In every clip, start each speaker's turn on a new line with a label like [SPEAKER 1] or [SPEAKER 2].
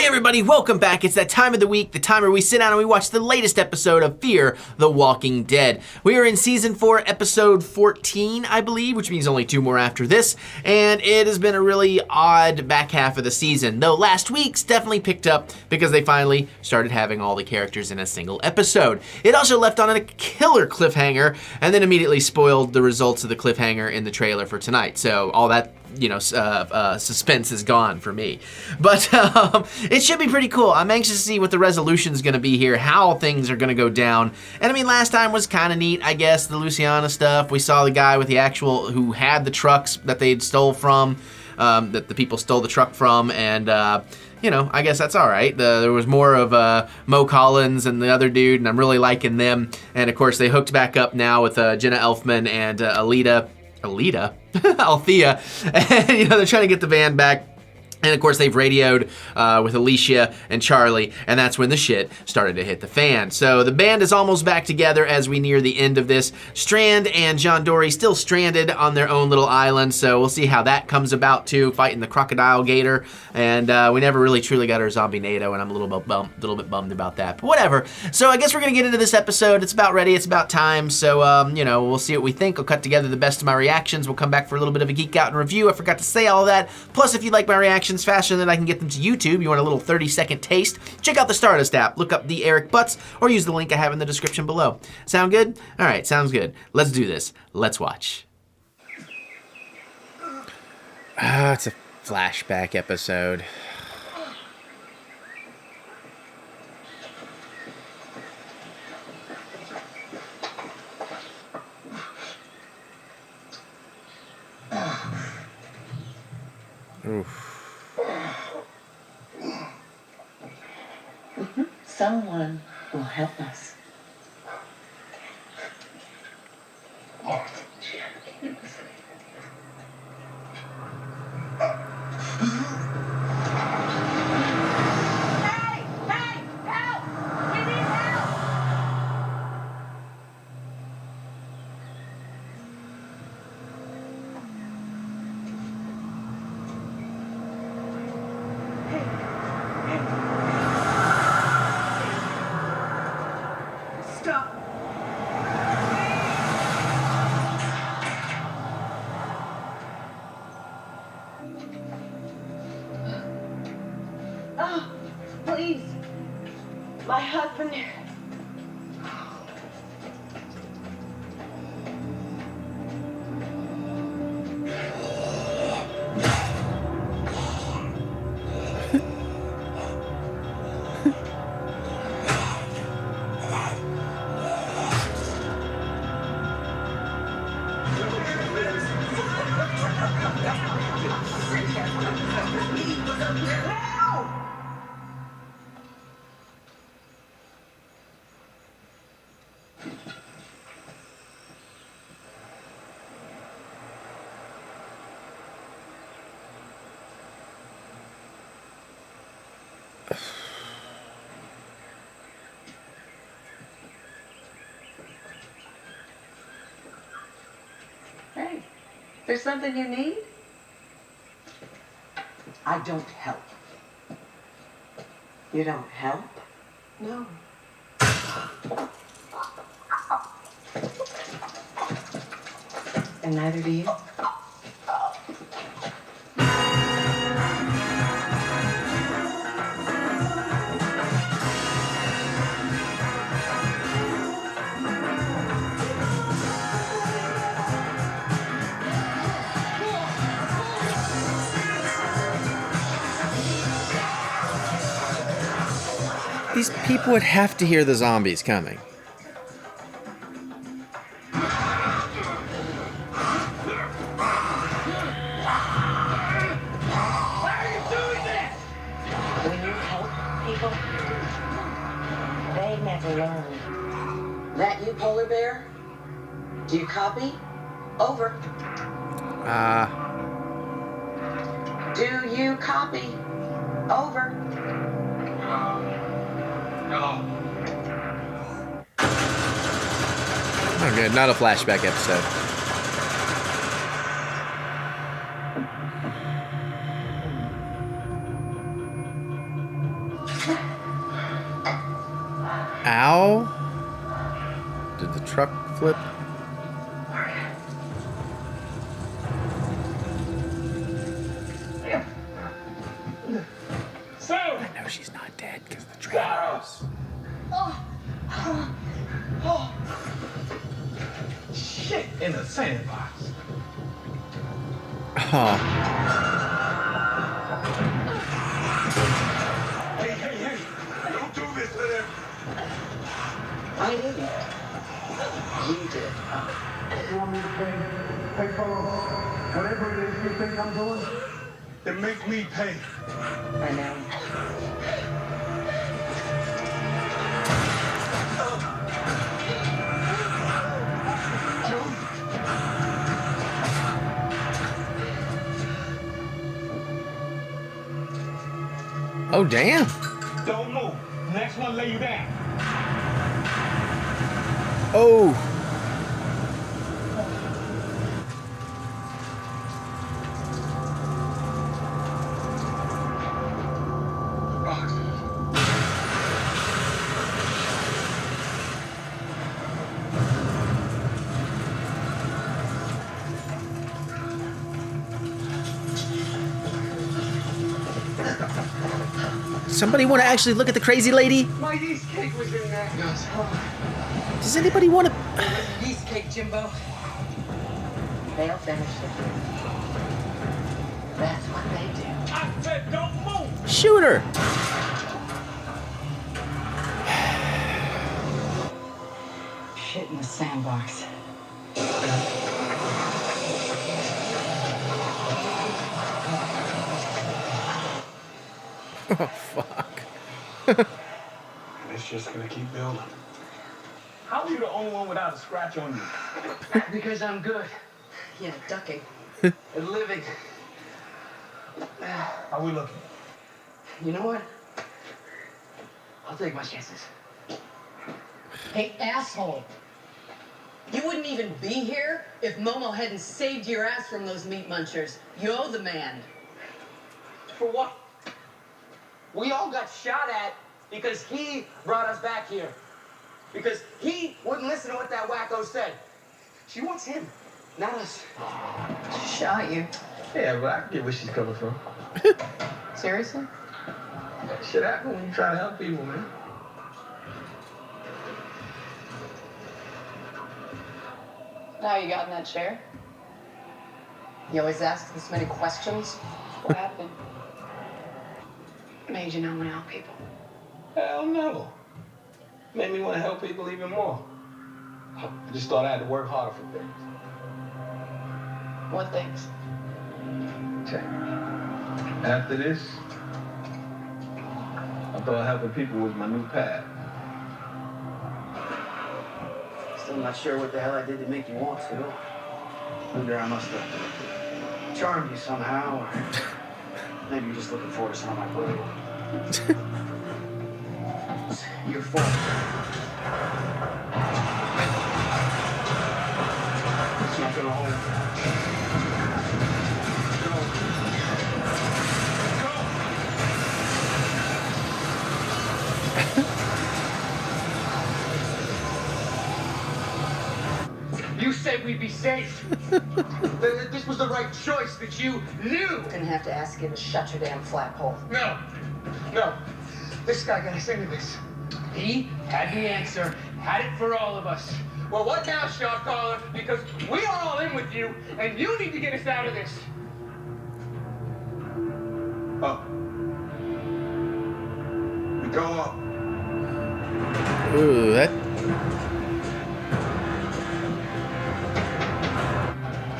[SPEAKER 1] everybody, welcome back. It's that time of the week, the time where we sit down and we watch the latest episode of Fear the Walking Dead. We are in Season 4, Episode 14, I believe, which means only 2 more after this, and it has been a really odd back half of the season, though last week's definitely picked up because they finally started having all the characters in a single episode. It also left on a killer cliffhanger, and then immediately spoiled the results of the cliffhanger in the trailer for tonight, so all that suspense is gone for me. But it should be pretty cool. I'm anxious to see what the resolution's gonna be here, how things are gonna go down. And I mean, last time was kind of neat, I guess, the Luciana stuff. We saw the guy with the actual, who had the trucks that they'd stole from, that the people stole the truck from, and I guess that's all right. There was more of Mo Collins and the other dude, and I'm really liking them. And of course, they hooked back up now with Jenna Elfman and Althea. And, they're trying to get the van back. And of course, they've radioed with Alicia and Charlie, and that's when the shit started to hit the fan. So the band is almost back together as we near the end of this. Strand and John Dory still stranded on their own little island, so we'll see how that comes about too, fighting the crocodile gator. And we never really truly got our zombie NATO, and I'm a little bit bummed about that. But whatever. So I guess we're gonna get into this episode. It's about ready. It's about time. So we'll see what we think. I'll cut together the best of my reactions. We'll come back for a little bit of a geek out and review. I forgot to say all that. Plus, if you like my reactions faster than I can get them to YouTube, you want a little 30-second taste, check out the Stardust app, look up TheEricButts, or use the link I have in the description below. Sound good? All right, sounds good. Let's do this. Let's watch. It's a flashback episode. Oof.
[SPEAKER 2] Someone will help us. Oh, please. My husband. Hey, there's something you need? I don't help. You don't help? No. And neither do you?
[SPEAKER 1] These people would have to hear the zombies coming.
[SPEAKER 2] When you help people, they never learn. That you, Polar Bear? Do you copy? Over. Do you copy? Over.
[SPEAKER 3] No.
[SPEAKER 1] Oh, good. Not a flashback episode. Ow. Did the truck flip?
[SPEAKER 3] So,
[SPEAKER 1] I know she's not dead because the train is.
[SPEAKER 3] shit in the sandbox.
[SPEAKER 1] Oh.
[SPEAKER 3] Hey, don't do this to them.
[SPEAKER 2] I didn't. You did.
[SPEAKER 4] You want me to pay for whatever it is you think I'm doing?
[SPEAKER 3] Then make me pay.
[SPEAKER 2] I know.
[SPEAKER 1] Oh, damn.
[SPEAKER 3] Don't move. Next one, lay you down.
[SPEAKER 1] Oh. Somebody want to actually look at the crazy lady?
[SPEAKER 2] My yeast cake was in there.
[SPEAKER 1] Does anybody want to?
[SPEAKER 2] Yeast cake, Jimbo. They'll finish it. That's what they do.
[SPEAKER 3] I said don't move.
[SPEAKER 1] Shoot her.
[SPEAKER 2] Shit in the sandbox.
[SPEAKER 1] Oh, fuck.
[SPEAKER 3] And it's just gonna keep building. How are you the only one without a scratch on you?
[SPEAKER 2] Because I'm good. Yeah, ducking. And living.
[SPEAKER 3] How we looking?
[SPEAKER 2] You know what? I'll take my chances.
[SPEAKER 5] Hey, asshole. You wouldn't even be here if Momo hadn't saved your ass from those meat munchers. You're the man.
[SPEAKER 2] For what? We all got shot at because he brought us back here. Because he wouldn't listen to what that wacko said. She wants him, not us.
[SPEAKER 5] She shot you.
[SPEAKER 3] Yeah, but I get where she's coming from.
[SPEAKER 5] Seriously?
[SPEAKER 3] Shit happen when you try to help people, man.
[SPEAKER 5] Now you got in that chair? You always ask this many questions? What happened? Made you know now, people.
[SPEAKER 3] Hell no. Made me want to help people even more. I just thought I had to work harder for things.
[SPEAKER 5] What things?
[SPEAKER 3] Check. After this, I thought helping people was my new path.
[SPEAKER 2] Still not sure what the hell I did to make you want to. Wonder I must have charmed you somehow, or maybe you're just looking forward to some of my blood. It's your fault. It's not gonna hold. You said we'd be safe. That this was the right choice, that you knew.
[SPEAKER 5] Gonna have to ask you to shut your damn flap hole.
[SPEAKER 2] No. This guy got us into this. He had the answer, had it for all of us. Well, what now, shot caller? Because we are all in with you, and you need to get us out of this.
[SPEAKER 3] Up. We go up.
[SPEAKER 1] Ooh, that.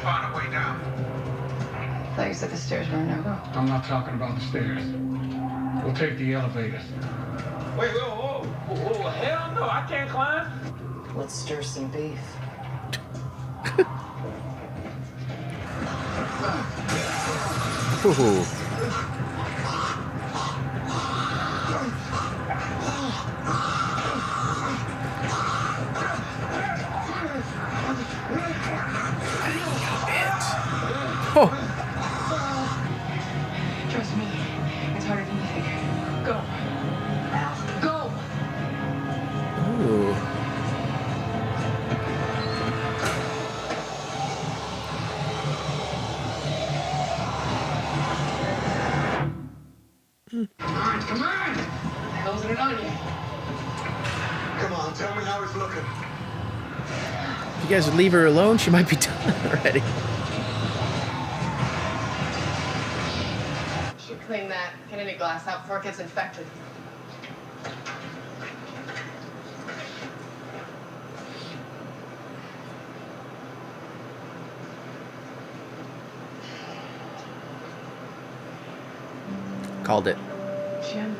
[SPEAKER 3] Find a way down.
[SPEAKER 5] I thought you said the stairs were a no-go.
[SPEAKER 4] I'm not talking about the stairs. We'll take the elevators.
[SPEAKER 3] Wait, whoa, hell no, I can't climb.
[SPEAKER 5] Let's stir some beef.
[SPEAKER 1] Ooh. Oh.
[SPEAKER 5] Trust me, it's harder than you think. Go. Now, go!
[SPEAKER 2] Come on, come on!
[SPEAKER 5] How's it on you?
[SPEAKER 3] Come on, tell me how it's looking.
[SPEAKER 1] If you guys would leave her alone, she might be done already.
[SPEAKER 5] Should clean that. Get any glass out before it gets infected.
[SPEAKER 1] Called it.
[SPEAKER 5] Jim.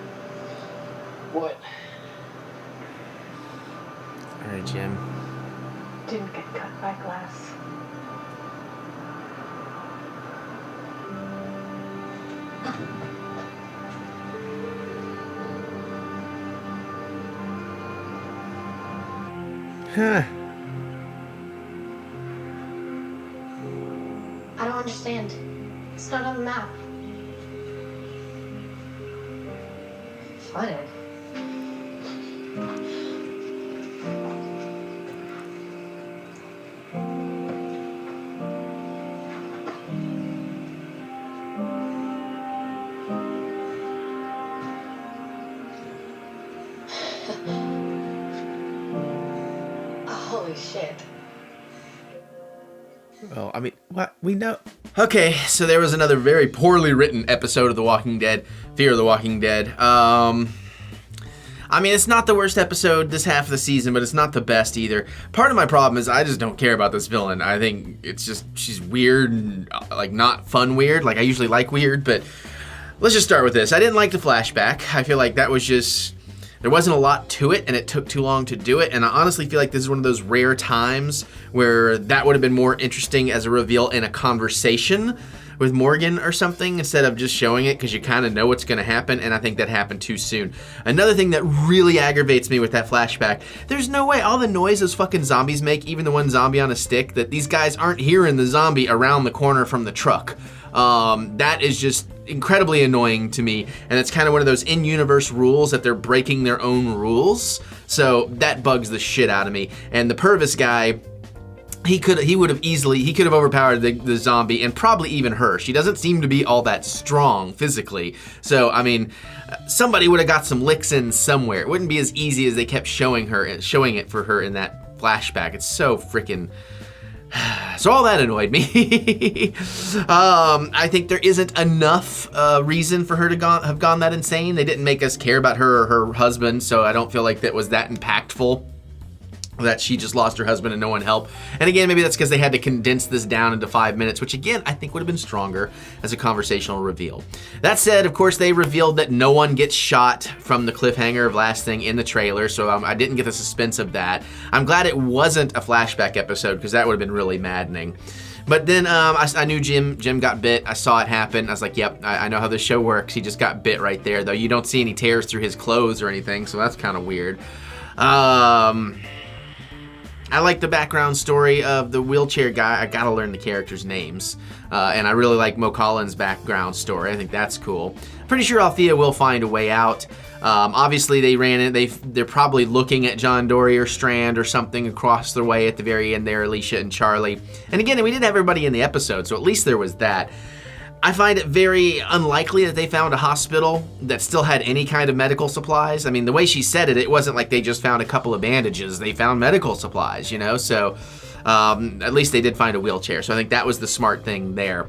[SPEAKER 2] What?
[SPEAKER 1] All right, Jim.
[SPEAKER 5] Didn't get cut by glass.
[SPEAKER 1] Huh.
[SPEAKER 6] I don't understand. It's not on the map.
[SPEAKER 5] Flooded.
[SPEAKER 6] Holy shit.
[SPEAKER 1] Well, I mean, what? We know. Okay, so there was another very poorly written episode of The Walking Dead, Fear of the Walking Dead. I mean, it's not the worst episode this half of the season, but it's not the best either. Part of my problem is I just don't care about this villain. I think it's just, she's weird and, like, not fun weird. Like, I usually like weird, but let's just start with this. I didn't like the flashback. I feel like that was just, there wasn't a lot to it, and it took too long to do it, and I honestly feel like this is one of those rare times where that would have been more interesting as a reveal in a conversation with Morgan or something instead of just showing it, because you kind of know what's going to happen, and I think that happened too soon. Another thing that really aggravates me with that flashback, there's no way all the noise those fucking zombies make, even the one zombie on a stick, that these guys aren't hearing the zombie around the corner from the truck. That is just incredibly annoying to me, and it's kind of one of those in-universe rules that they're breaking their own rules, so that bugs the shit out of me. And the Purvis guy, he could have overpowered the zombie and probably even her. She doesn't seem to be all that strong physically. So, I mean, somebody would have got some licks in somewhere. It wouldn't be as easy as they kept showing it for her in that flashback. It's so freaking... So all that annoyed me. I think there isn't enough reason for her to have gone that insane. They didn't make us care about her or her husband, so I don't feel like that was that impactful, that she just lost her husband and no one helped. And again, maybe that's because they had to condense this down into 5 minutes, which again, I think would have been stronger as a conversational reveal. That said, of course, they revealed that no one gets shot from the cliffhanger of last thing in the trailer, so I didn't get the suspense of that. I'm glad it wasn't a flashback episode, because that would have been really maddening. But then I knew Jim got bit. I saw it happen. I was like, yep, I know how this show works. He just got bit right there, though you don't see any tears through his clothes or anything, so that's kind of weird. I like the background story of the wheelchair guy. I gotta learn the characters' names. And I really like Mo Collins' background story. I think that's cool. Pretty sure Althea will find a way out. Obviously, they ran it. They're probably looking at John Dorie or Strand or something across their way at the very end there, Alicia and Charlie. And again, we didn't have everybody in the episode, so at least there was that. I find it very unlikely that they found a hospital that still had any kind of medical supplies. I mean, the way she said it, it wasn't like they just found a couple of bandages. They found medical supplies, you know? So at least they did find a wheelchair. So I think that was the smart thing there.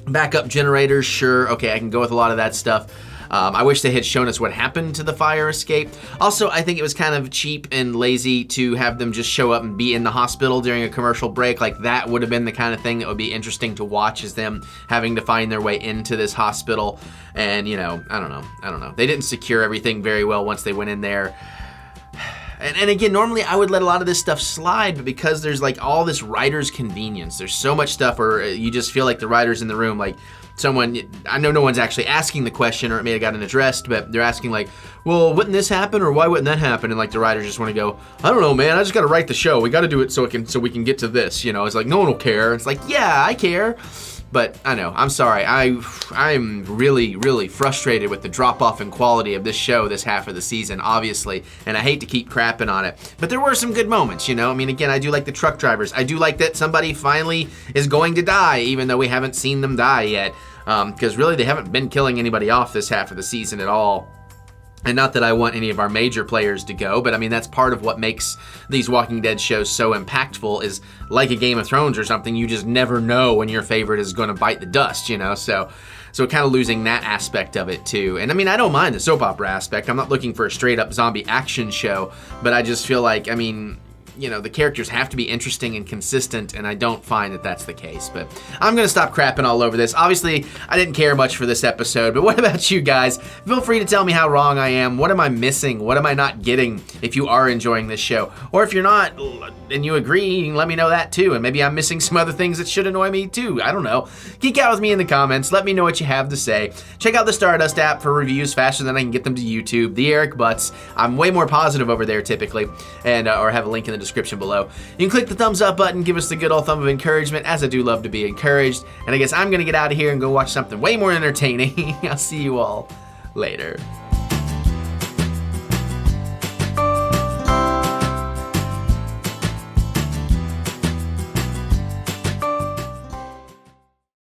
[SPEAKER 1] Backup generators, sure. Okay, I can go with a lot of that stuff. I wish they had shown us what happened to the fire escape. Also, I think it was kind of cheap and lazy to have them just show up and be in the hospital during a commercial break. Like, that would have been the kind of thing that would be interesting to watch, is them having to find their way into this hospital. And, you know, I don't know. They didn't secure everything very well once they went in there. And again, normally I would let a lot of this stuff slide, but because there's like all this writer's convenience, there's so much stuff where you just feel like the writer's in the room, like someone, I know no one's actually asking the question, or it may have gotten addressed, but they're asking like, well, wouldn't this happen, or why wouldn't that happen? And like the writers just want to go, I don't know, man, I just got to write the show. We got to do it so we can get to this, you know? It's like, no one will care. It's like, yeah, I care. But I know, I'm sorry, I'm really, really frustrated with the drop-off in quality of this show this half of the season, obviously, and I hate to keep crapping on it. But there were some good moments, you know? I mean, again, I do like the truck drivers. I do like that somebody finally is going to die, even though we haven't seen them die yet. because really they haven't been killing anybody off this half of the season at all. And not that I want any of our major players to go, but I mean, that's part of what makes these Walking Dead shows so impactful, is like a Game of Thrones or something, you just never know when your favorite is going to bite the dust, you know? So kind of losing that aspect of it too. And I mean, I don't mind the soap opera aspect. I'm not looking for a straight up zombie action show, but I just feel like, I mean, you know, the characters have to be interesting and consistent, and I don't find that that's the case. But I'm going to stop crapping all over this. Obviously, I didn't care much for this episode, but what about you guys? Feel free to tell me how wrong I am. What am I missing? What am I not getting if you are enjoying this show? Or if you're not and you agree, you can let me know that too, and maybe I'm missing some other things that should annoy me too. I don't know. Geek out with me in the comments. Let me know what you have to say. Check out the Stardust app for reviews faster than I can get them to YouTube. TheEricButts. I'm way more positive over there typically, and or have a link in the description below. You can click the thumbs up button, give us the good old thumb of encouragement, as I do love to be encouraged. And I guess I'm gonna get out of here and go watch something way more entertaining. I'll see you all later.